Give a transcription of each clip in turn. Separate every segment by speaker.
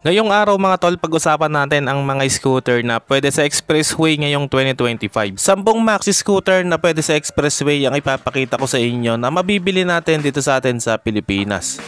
Speaker 1: Ngayong araw mga tol, pag-usapan natin ang mga scooter na pwede sa expressway ngayong 2025. 10 maxi scooter na pwede sa expressway ang ipapakita ko sa inyo na mabibili natin dito sa atin sa Pilipinas.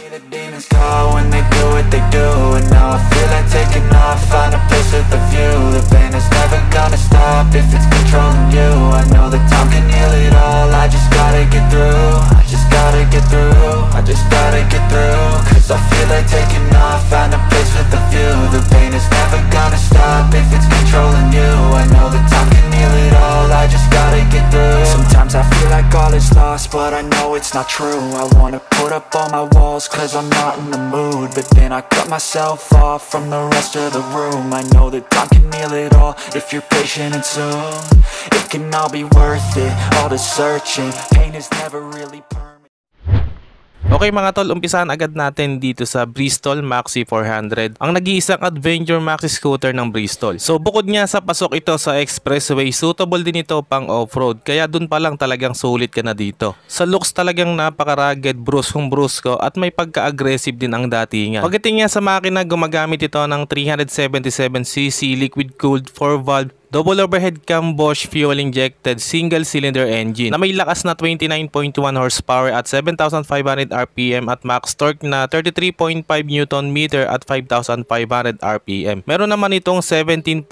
Speaker 2: When they do what they do, and now I feel like taking off, find a place with a view. The pain is never gonna stop if it's controlling you. I know that time can heal it all, I just gotta get through. I just gotta get through, I just gotta get through. Cause I feel like taking off, find a place with a view. The pain is never gonna stop if it's controlling you. I know that time can heal it all, I just gotta get through. Sometimes I feel like all is lost, but I know it's not true. I wanna put up all my walls cause I'm not in the mood, but then I cut myself off from the rest of the room. I know that time can heal it all if you're patient, and soon it can all be worth it, all the searching. Pain is never really permanent.
Speaker 1: Okay mga tol, umpisahan agad natin dito sa Bristol Maxi 400, ang nag-iisang adventure maxi scooter ng Bristol. So bukod nga sa pasok ito sa expressway, suitable din ito pang off-road, kaya dun pa lang talagang sulit ka na dito. Sa looks talagang napaka-rugged, bruskong-brusko at may pagka-aggressive din ang datingan. Pagdating nga sa makina, gumagamit ito ng 377cc liquid-cooled 4-valve double overhead cam Bosch fuel injected single cylinder engine na may lakas na 29.1 horsepower at 7,500 rpm at max torque na 33.5 Nm at 5,500 rpm. Meron naman itong 17.4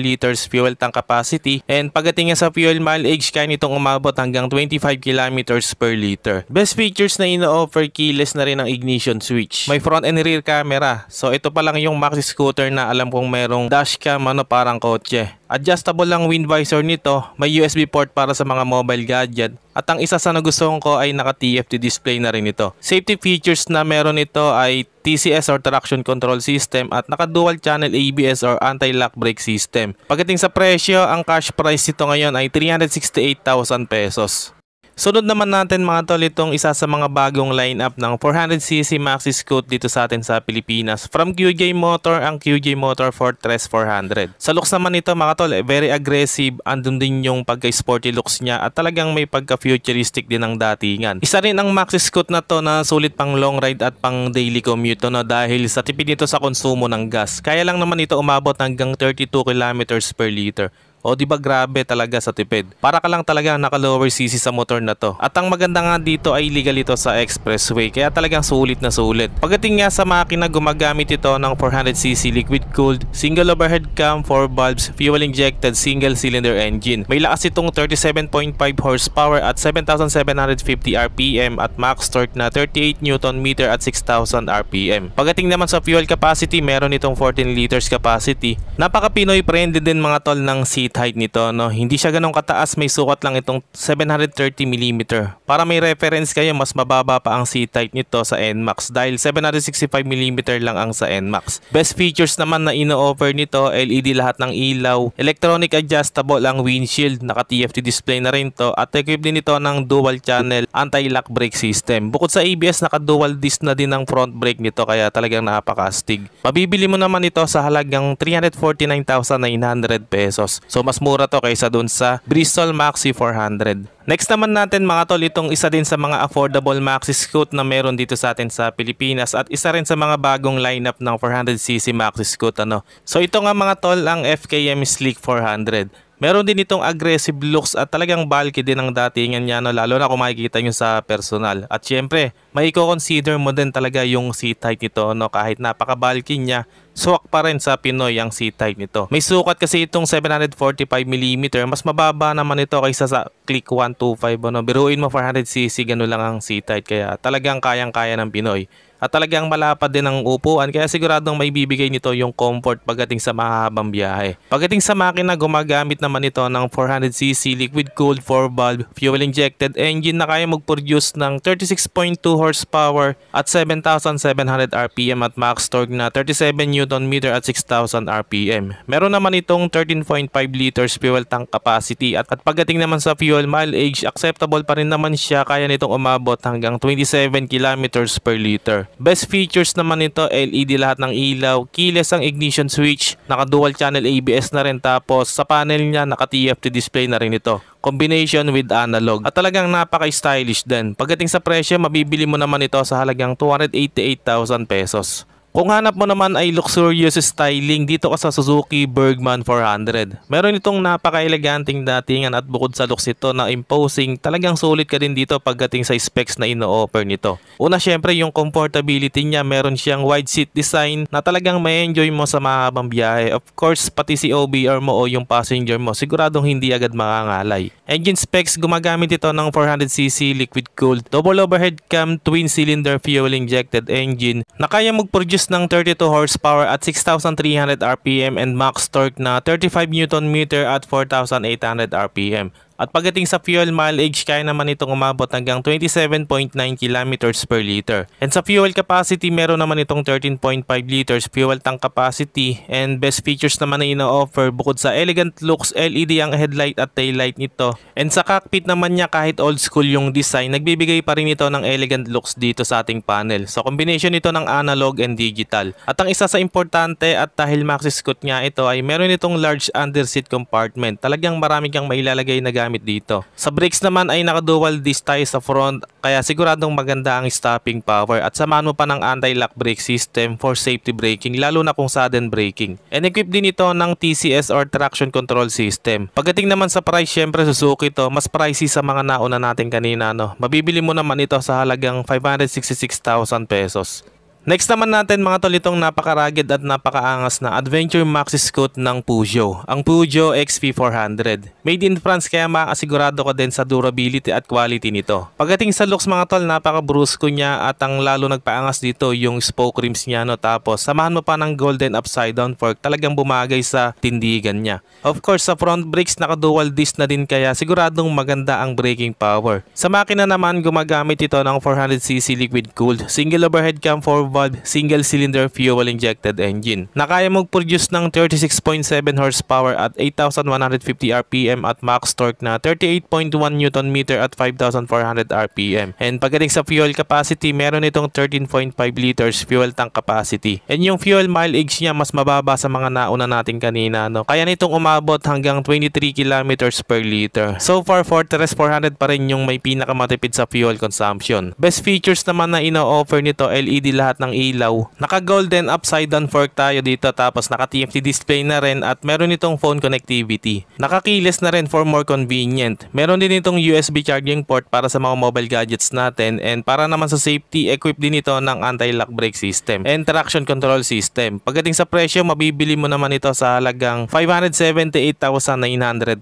Speaker 1: liters fuel tank capacity, and pagdating sa fuel mileage, kaya nitong umabot hanggang 25 kilometers per liter. Best features na ino-offer, keyless na rin ang ignition switch. May front and rear camera. So ito pa lang yung maxi scooter na alam kong merong dashcam parang kotse. Adjustable lang wind visor nito, may USB port para sa mga mobile gadget, at ang isa sa nagustuhan ko ay naka-TFT display na rin ito. Safety features na meron ito ay TCS or traction control system at naka-dual channel ABS or anti-lock brake system. Pagdating sa presyo, ang cash price nito ngayon ay 368,000 pesos. Sunod naman natin mga tol, itong isa sa mga bagong lineup ng 400cc maxi scoot dito sa atin sa Pilipinas. From QJ Motor, ang QJ Motor Fortress 400. Sa looks naman ito mga tol, very aggressive, andun din yung pagka-sporty looks niya at talagang may pagka-futuristic din ang datingan. Isa rin ang maxi scoot na to na sulit pang long ride at pang daily commute dahil sa tipid nito sa konsumo ng gas. Kaya lang naman ito umabot hanggang 32 kilometers per liter. O di ba grabe talaga sa tipid. Para ka lang talaga naka-lower cc sa motor na to. At ang maganda nga dito ay legal ito sa expressway, kaya talagang sulit na sulit. Pagdating nga sa makina, gumagamit ito ng 400cc liquid-cooled, single overhead cam, 4 valves, fuel-injected single cylinder engine. May lakas itong 37.5 horsepower at 7,750 rpm at max torque na 38 Nm at 6,000 rpm. Pagdating naman sa fuel capacity, meron itong 14 liters capacity. Napaka-Pinoy friendly din mga tol ng seat height nito, hindi siya ganong kataas, may sukat lang itong 730mm. Para may reference kayo, mas mababa pa ang seat height nito sa NMAX dahil 765mm lang ang sa NMAX. Best features naman na ino-offer nito, LED lahat ng ilaw, electronic adjustable ang windshield, naka-TFT display na rin to, at equipped din ito ng dual channel anti-lock brake system. Bukod sa ABS, naka-dual disc na din ang front brake nito, kaya talagang napaka-astig. Mabibili mo naman ito sa halagang 349,900 pesos. So mas mura to kaysa dun sa Bristol Maxi 400. Next naman natin mga tol, itong isa din sa mga affordable maxi scoot na meron dito sa atin sa Pilipinas at isa rin sa mga bagong lineup ng 400cc maxi scoot. So ito nga mga tol, ang FKM Sleek 400. Meron din itong aggressive looks at talagang bulky din ang datingan niya, lalo na kung makikita nyo sa personal. At syempre, may i-consider mo din talaga yung seat height nito, kahit napaka-bulky niya, suwak pa rin sa Pinoy ang seat height nito. May sukat kasi itong 745mm, mas mababa naman ito kaysa sa Click 125. Biruin mo 400cc, gano'n lang ang seat height, kaya talagang kayang-kaya ng Pinoy. At talagang malapad din ang upuan, kaya siguradong may bibigay nito yung comfort pagdating sa mahahabang biyahe. Pagdating sa makina, gumagamit naman ito ng 400cc liquid-cooled 4-valve fuel-injected engine na kaya mag-produce ng 36.2 horsepower at 7,700 rpm at max torque na 37 Nm at 6,000 rpm. Meron naman itong 13.5 liters fuel tank capacity at pagdating naman sa fuel mileage, acceptable pa rin naman siya, kaya nitong umabot hanggang 27 kilometers per liter. Best features naman nito, LED lahat ng ilaw, keyless ang ignition switch, naka-dual channel ABS na rin, tapos sa panel niya naka-TFT display na rin ito. Combination with analog. At talagang napaka-stylish din. Pagdating sa presyo, mabibili mo naman ito sa halagang 288,000 pesos. Kung hanap mo naman ay luxurious styling, dito ka sa Suzuki Bergman 400. Meron itong napaka-eleganting datingan at bukod sa looks ito na imposing, talagang sulit ka din dito pagdating sa specs na ino-offer nito. Una syempre yung comfortability niya, meron siyang wide seat design na talagang may enjoy mo sa mahabang biyahe. Of course, pati si OBR mo o yung passenger mo, siguradong hindi agad makangalay. Engine specs, gumagamit ito ng 400cc liquid cooled, double overhead cam, twin cylinder fuel injected engine na kaya mag-produce ng 32 horsepower at 6,300 RPM and max torque na 35 Nm at 4,800 RPM. At pagdating sa fuel mileage, kaya naman itong umabot hanggang 27.9 km per liter. And sa fuel capacity, meron naman itong 13.5 liters fuel tank capacity. And best features naman na ino-offer, bukod sa elegant looks, LED ang headlight at taillight nito. And sa cockpit naman niya, kahit old school yung design, nagbibigay pa rin ito ng elegant looks dito sa ating panel. So combination ito ng analog and digital. At ang isa sa importante at dahil maxi scoot nga ito ay meron itong large underseat compartment. Talagang marami kang mailalagay na gamit dito. Sa brakes naman ay naka-dual disc tayo sa front, kaya siguradong maganda ang stopping power at samahan mo pa ng anti-lock brake system for safety braking, lalo na kung sudden braking. And equipped din ito ng TCS or traction control system. Pagdating naman sa price, syempre Suzuki to, mas pricey sa mga nauna natin kanina, no. Mabibili mo naman ito sa halagang 566,000 pesos. Next naman natin mga tol, itong napaka-rugged at napaka-angas na Adventure Maxi Scoot ng Peugeot, ang Peugeot XP400. Made in France, kaya makasigurado ko din sa durability at quality nito. Pagdating sa looks mga tol, napaka-brusco niya at ang lalo nagpaangas dito yung spoke rims niya, no. Tapos samahan mo pa ng golden upside down fork, talagang bumagay sa tindigan niya. Of course, sa front brakes naka-dual disc na din, kaya siguradong maganda ang braking power. Sa makina naman, gumagamit ito ng 400cc liquid cooled, single overhead cam 4-valve single cylinder fuel injected engine na kaya mag-produce ng 36.7 horsepower at 8,150 RPM at max torque na 38.1 Nm at 5,400 RPM. And pagdating sa fuel capacity, meron itong 13.5 liters fuel tank capacity. And yung fuel mileage niya mas mababa sa mga nauna natin kanina, no. Kaya nitong umabot hanggang 23 km per liter. So far, Fortress 400 pa rin yung may pinakamatipid sa fuel consumption. Best features naman na ino-offer nito, LED lahat ng ilaw. Naka-golden upside down fork tayo dito, tapos naka-TFT display na rin at meron itong phone connectivity. Naka-keyless na rin for more convenient. Meron din itong USB charging port para sa mga mobile gadgets natin, and para naman sa safety, equipped din ito ng anti-lock brake system and traction control system. Pagdating sa presyo, mabibili mo naman ito sa halagang 578,900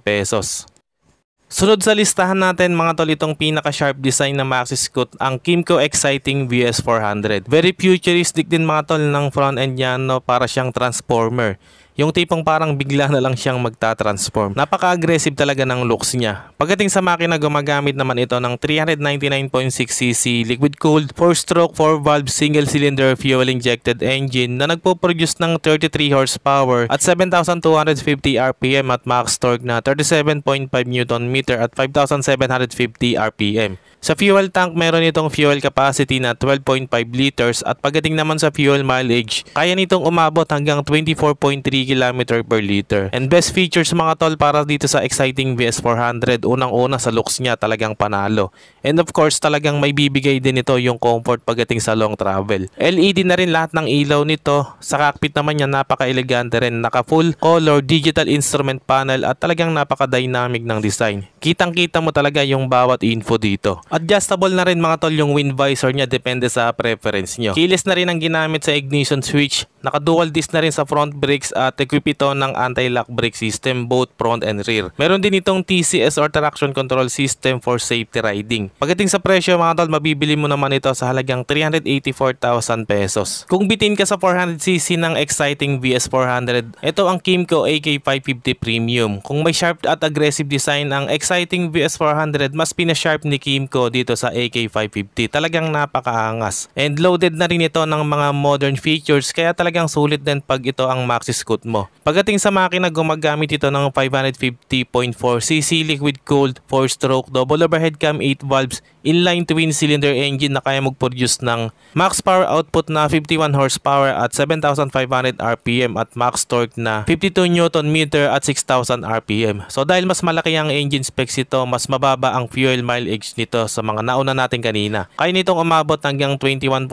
Speaker 1: pesos. Sunod sa listahan natin mga tol, itong pinaka-sharp design na Maxi Scoot, ang Kymco Exciting VS400. Very futuristic din mga tol ng front end niya, no, para siyang transformer. Yung tipong parang bigla na lang siyang magta-transform. Napaka-aggressive talaga ng looks niya. Pagdating sa makina, gumagamit naman ito ng 399.6cc liquid-cooled 4-stroke 4-valve single-cylinder fuel-injected engine na nagpo-produce ng 33 horsepower at 7,250 RPM at max torque na 37.5 Nm at 5,750 RPM. Sa fuel tank, meron itong fuel capacity na 12.5 liters at pagdating naman sa fuel mileage, kaya nitong umabot hanggang 24.3 km per liter. And best features mga tol para dito sa Exciting VS400, unang-una sa looks niya, talagang panalo. And of course, talagang may bibigay din ito yung comfort pagdating sa long travel. LED na rin lahat ng ilaw nito. Sa cockpit naman niya, napaka-elegante rin. Naka full color digital instrument panel at talagang napaka-dynamic ng design. Kitang-kita mo talaga yung bawat info dito. Adjustable na rin mga tol yung wind visor niya, depende sa preference nyo. Keyless na rin ang ginamit sa ignition switch. Naka-dual disc na rin sa front brakes at equip ito ng anti-lock brake system both front and rear. Meron din itong TCS or traction control system for safety riding. Pagdating sa presyo mga tol, mabibili mo naman ito sa halagang 384,000 pesos. Kung bitin ka sa 400cc ng Exciting VS400, ito ang Kymco AK550 Premium. Kung may sharp at aggressive design ang Exciting VS400, mas pina-sharp ni Kymco dito sa AK550. Talagang napakaangas. And loaded na rin ito ng mga modern features, kaya talagang sulit din pag ito ang Maxi Scoot mo. Pagdating sa makina, gumagamit ito ng 550.4cc liquid cooled 4-stroke double overhead cam 8 valves inline twin-cylinder engine na kaya mag-produce ng max power output na 51 horsepower at 7,500 RPM at max torque na 52 Nm at 6,000 RPM. So dahil mas malaki ang engine specs ito, mas mababa ang fuel mileage nito sa mga nauna natin kanina. Kaya nitong umabot hanggang 21.7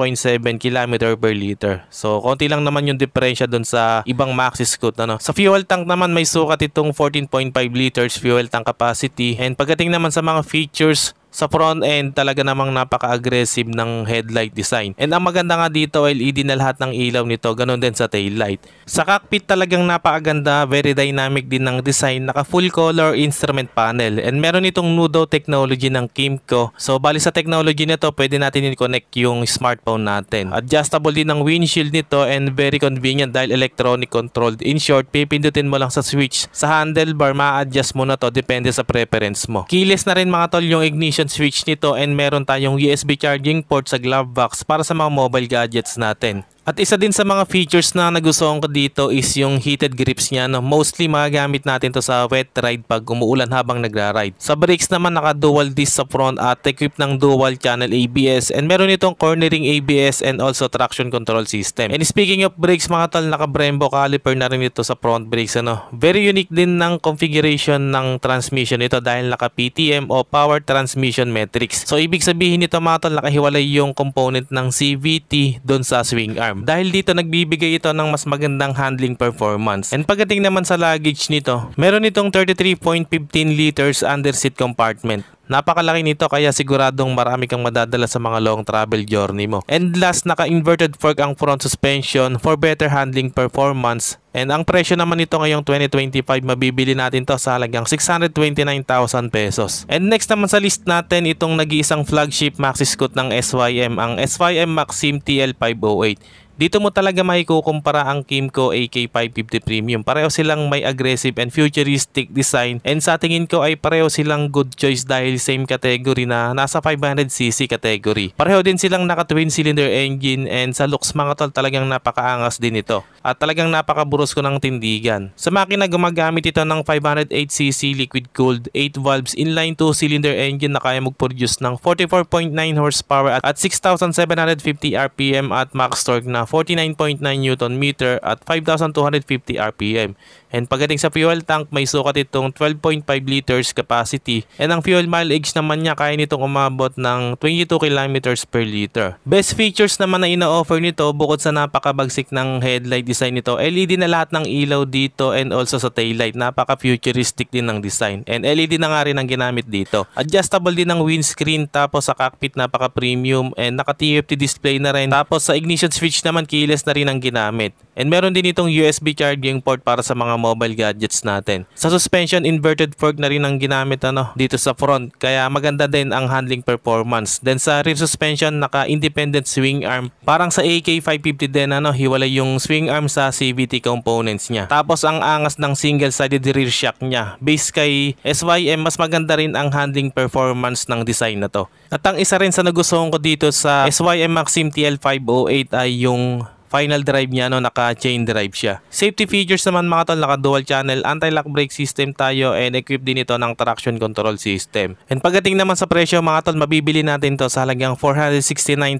Speaker 1: km per liter. So konti lang naman yung diferensya dun sa ibang Maxi Scoot. Sa fuel tank naman may sukat itong 14.5 liters fuel tank capacity, and pagdating naman sa mga features, sa front end talaga namang napaka-aggressive ng headlight design. And ang maganda nga dito, LED na lahat ng ilaw nito, ganun din sa tail light. Sa cockpit talagang napakaganda, very dynamic din ng design, naka full color instrument panel. And meron itong Nudo technology ng Kymco. So bali sa technology nito, pwede natin i-connect yung smartphone natin. Adjustable din ang windshield nito and very convenient dahil electronic controlled. In short, pipindutin mo lang sa switch. Sa handlebar, ma-adjust mo na to, depende sa preference mo. Keyless na rin mga tol yung ignition switch nito, and meron tayong USB charging port sa glove box para sa mga mobile gadgets natin. At isa din sa mga features na nagustuhan ko dito is yung heated grips niya. Mostly magagamit natin to sa wet ride pag umuulan habang nagra-ride. Sa brakes naman naka dual disc sa front at equipped ng dual channel ABS, and meron itong cornering ABS and also traction control system. And speaking of brakes mga tol, naka Brembo caliper na rin ito sa front brakes. Very unique din ng configuration ng transmission ito dahil naka PTM o Power Transmission Matrix. So ibig sabihin nito mga tol, nakahiwalay yung component ng CVT doon sa swing arm. Dahil dito nagbibigay ito ng mas magandang handling performance. And pagdating naman sa luggage nito, meron itong 33.15 liters underseat compartment. Napakalaki nito kaya siguradong marami kang madadala sa mga long travel journey mo. And last, naka-inverted fork ang front suspension for better handling performance. And ang presyo naman nito ngayong 2025, mabibili natin to sa halagang 629,000 pesos. And next naman sa list natin, itong nag-iisang flagship Maxi Scoot ng SYM, ang SYM Maxim TL508. Dito mo talaga maikukumpara ang Kymco AK550 Premium. Pareho silang may aggressive and futuristic design, and sa tingin ko ay pareho silang good choice dahil same category na nasa 500cc category. Pareho din silang naka twin cylinder engine, and sa looks mga tol talagang napakaangas din ito. At talagang napakaburos ko ng tindigan. Sa makina gumagamit ito ng 508cc liquid cooled 8 valves inline 2 cylinder engine na kaya mag-produce ng 44.9 horsepower at 6,750 RPM at max torque na 49.9 Nm at 5,250 RPM. And pagdating sa fuel tank, may sukat itong 12.5 liters capacity, and ang fuel mileage naman niya kaya nitong umabot ng 22 km per liter. Best features naman na ina-offer nito, bukod sa napakabagsik ng headlight design nito, LED na lahat ng ilaw dito and also sa taillight. Napaka-futuristic din ng design, and LED na nga rin ang ginamit dito. Adjustable din ng windscreen, tapos sa cockpit napaka-premium and naka-TFT display na rin. Tapos sa ignition switch naman keyless na rin ang ginamit. And meron din itong USB charging port para sa mga mobile gadgets natin. Sa suspension, inverted fork na rin ang ginamit dito sa front, kaya maganda din ang handling performance. Then sa rear suspension, naka-independent swing arm. Parang sa AK550 din, hiwalay yung swing arm sa CVT components niya. Tapos ang angas ng single-sided rear shock niya. Base kay SYM, mas maganda rin ang handling performance ng design na to. At ang isa rin sa nagustuhan ko dito sa SYM Maxim TL508 ay yung final drive niya, naka-chain drive siya. Safety features naman mga tol, naka-dual channel, anti-lock brake system tayo, and equipped din ito ng traction control system. And pagdating naman sa presyo mga tol, mabibili natin to sa halagang 469,900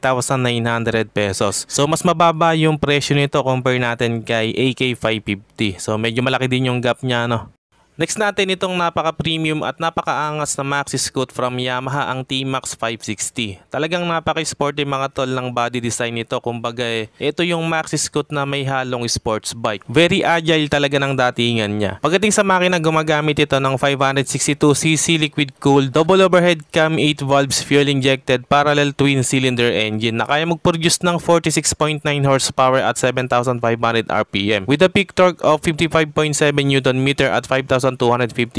Speaker 1: pesos. So mas mababa yung presyo nito compare natin kay AK550. So medyo malaki din yung gap niya, Next natin itong napaka-premium at napaka-angas na Maxi Scoot from Yamaha, ang T-Max 560. Talagang napaka-sporty mga tol ng body design nito. Kumbaga ito yung Maxi Scoot na may halong sports bike. Very agile talaga ng datingan niya. Pagdating sa makina, gumagamit ito ng 562cc liquid cooled double overhead cam 8 valves fuel injected parallel twin cylinder engine na kaya mag-produce ng 46.9 horsepower at 7,500 RPM with a peak torque of 55.7 Nm at 5,250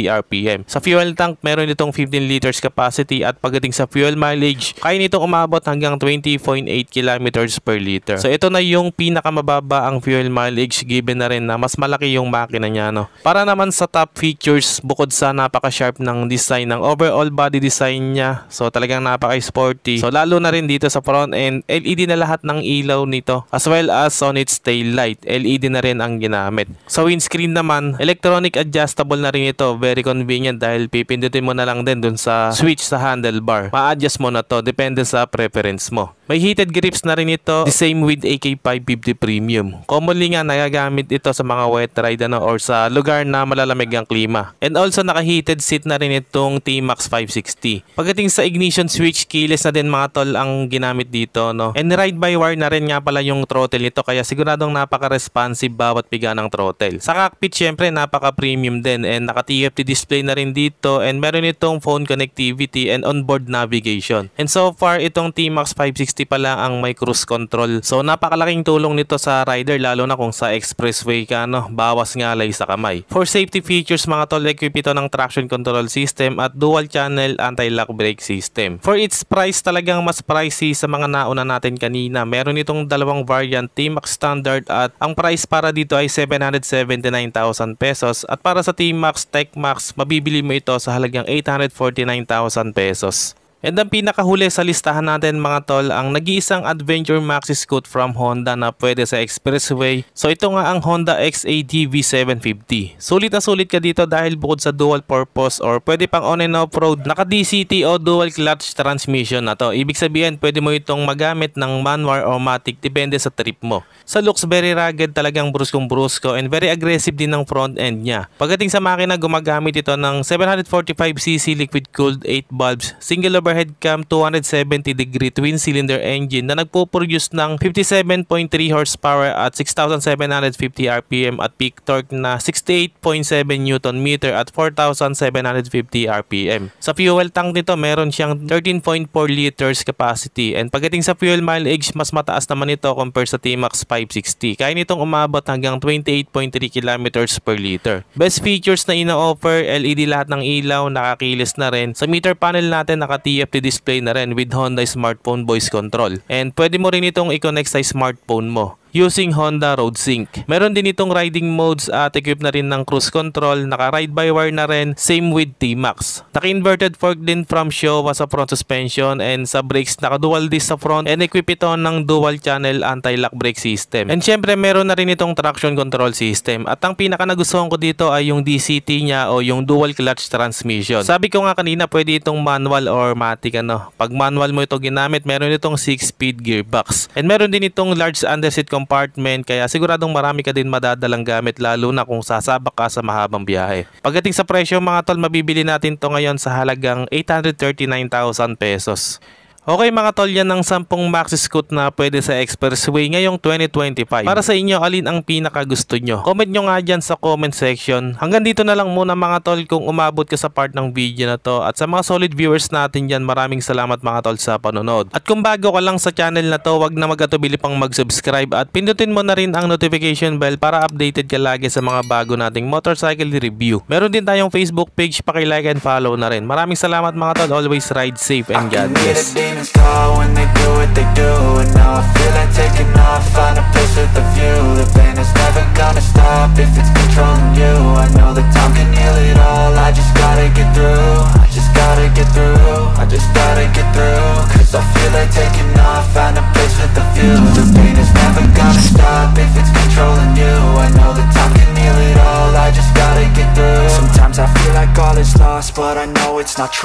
Speaker 1: RPM. Sa fuel tank, meron itong 15 liters capacity, at pagdating sa fuel mileage, kaya nitong umabot hanggang 20.8 km per liter. So ito na yung pinakamababa ang fuel mileage, given na rin na mas malaki yung makina niya, Para naman sa top features, bukod sa napaka-sharp ng design, ng overall body design niya, so talagang napaka-sporty. So lalo na rin dito sa front end, LED na lahat ng ilaw nito, as well as on its tail light, LED na rin ang ginamit. Sa windscreen naman, electronic adjustable adjustable na rin ito. Very convenient dahil pipindutin mo na lang din dun sa switch sa handlebar. Ma-adjust mo na to, depende sa preference mo. May heated grips na rin ito, the same with AK550 Premium. Commonly nga nagagamit ito sa mga wet ride or sa lugar na malalamig ang klima. And also naka-heated seat na rin itong T-Max 560. Pagdating sa ignition switch, keyless na din mga tol ang ginamit dito, no? And ride-by-wire na rin nga pala yung throttle nito, kaya siguradong napaka-responsive bawat piga ng throttle. Sa cockpit, syempre napaka-premium din, and naka-TFT display na rin dito, and meron itong phone connectivity and onboard navigation. And so far, itong T-Max 560 pala ang may cruise control. So napakalaking tulong nito sa rider, lalo na kung sa expressway ka, no? Bawas ngalay sa kamay. For safety features mga tol, equip ito ng traction control system at dual channel anti-lock brake system. For its price, talagang mas pricey sa mga nauna natin kanina. Meron itong dalawang variant, T-Max Standard, at ang price para dito ay 779,000 pesos, at para sa T-Max Tech Max, mabibili mo ito sa halagang 849,000 pesos. And ang pinakahuli sa listahan natin mga tol, ang nag-iisang Adventure Maxi Scoot from Honda na pwede sa expressway. So ito nga ang Honda XAD V750. Sulit na sulit ka dito dahil bukod sa dual purpose or pwede pang on and off road, naka DCT o dual clutch transmission na to. Ibig sabihin pwede mo itong magamit ng manual or matic, depende sa trip mo. Sa looks, very rugged, talagang bruskong-brusko, and very aggressive din ng front end niya. Pagdating sa makina, gumagamit ito ng 745cc liquid cooled 8 valves, single overhead cam 270-degree twin cylinder engine na nagpo-produce ng 57.3 horsepower at 6,750 rpm at peak torque na 68.7 Nm at 4,750 rpm. Sa fuel tank nito, meron siyang 13.4 liters capacity, and pagdating sa fuel mileage, mas mataas naman ito compare sa T-Max 560. Kaya nitong umabot hanggang 28.3 kilometers per liter. Best features na ina-offer, LED lahat ng ilaw, nakakilis na rin. Sa meter panel natin, naka-TFT display na rin with Honda Smartphone Voice Control. And pwede mo rin itong i-connect sa smartphone mo using Honda Road Sync. Meron din itong riding modes at equip na rin ng cruise control, naka ride-by-wire na rin, same with T-Max. Naka-inverted fork din from Showa sa front suspension, and sa brakes, naka-dual disc sa front, and equip ito ng dual channel anti-lock brake system. And syempre, meron na rin itong traction control system. At ang pinaka nagustuhan ko dito ay yung DCT niya o yung dual clutch transmission. Sabi ko nga kanina, pwede itong manual or matic, ano. Pag manual mo ito ginamit, meron itong 6-speed gearbox. And meron din itong large underseat compartment, kaya siguradong marami ka din madadalang gamit, lalo na kung sasabak ka sa mahabang biyahe. Pagdating sa presyo mga tol, mabibili natin to ngayon sa halagang 839,000 pesos. Okay mga tol, yan ang 10 Maxi Scoot na pwede sa expressway ngayong 2025. Para sa inyo, alin ang pinaka gusto nyo? Comment nyo nga dyan sa comment section. Hanggang dito na lang muna mga tol kung umabot ka sa part ng video na to. At sa mga solid viewers natin dyan, maraming salamat mga tol sa panonood. At kung bago ka lang sa channel na to, wag na mag-atubili pang mag-subscribe at pindutin mo na rin ang notification bell para updated ka lagi sa mga bago nating motorcycle review. Meron din tayong Facebook page, paki-like and follow na rin. Maraming salamat mga tol. Always ride safe and God bless.
Speaker 2: Call when they do what they do, and now I feel like taking off, find a place with a view. The pain is never gonna stop if it's controlling you. I know that time can heal it all, I just gotta get through. I just gotta get through, I just gotta get through. Cause I feel like taking off, find a place with a view. The pain is never gonna stop if it's controlling you. I know that time can heal it all, I just gotta get through. Sometimes I feel like all is lost, but I know it's not true.